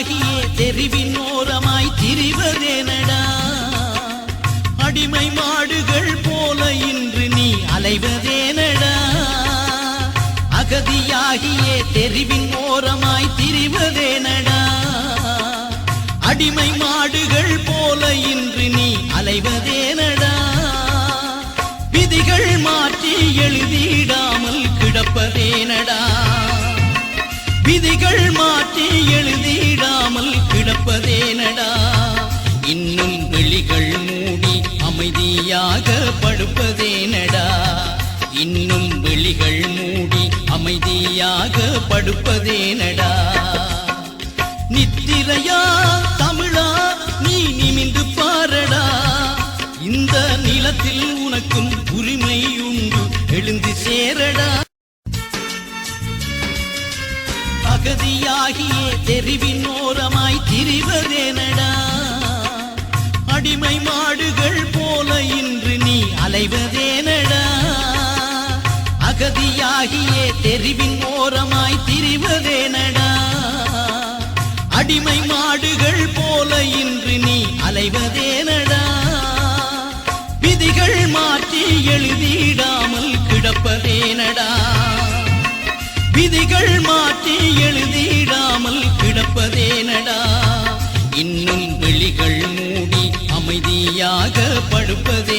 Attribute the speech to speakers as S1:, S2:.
S1: அகதியாகியே தெருவின் ஓரமாய் திரிவதேனடா அடிமை மாடுகள் போல இன்று நீ அலைவதேனடா அகதியாகியே தெருவின் ஓரமாய் திரிவதேனடா அடிமை மாடுகள் போல இன்று நீ அலைவதேனடா விதிகள் மாற்றி எழுதிடாமல் கிடப்பதேனடா விதிகள் மாற்றி எழுதிடாமல் கிடப்பதேனடா இன்னும் விழிகள் மூடி அமைதியாக படுப்பதேனடா இன்னும் விழிகள் மூடி அமைதியாக படுப்பதேனடா நித்திரையா தமிழா நீ நிமிந்து பாரடா இந்த நிலத்தில் உனக்கும் உரிமை உண்டு எழுந்து சேரடா அகதியாகியே தெருவின் ஓரமாய் திரிவதேனடா அடிமை மாடுகள் போல இன்று நீ அலைவதேனடா அகதியாகியே தெருவின் ஓரமாய் திரிவதேனடா அடிமை மாடுகள் போல இன்று நீ அலைவதேனடா விதிகள் மாற்றி எழுதிடாமல் கிடப்பதேனடா விதிகள் மாற்றி எழுதிடாமல் கிடப்பதேனடா இன்னும் விழிகள் மூடி அமைதியாக படுப்பதே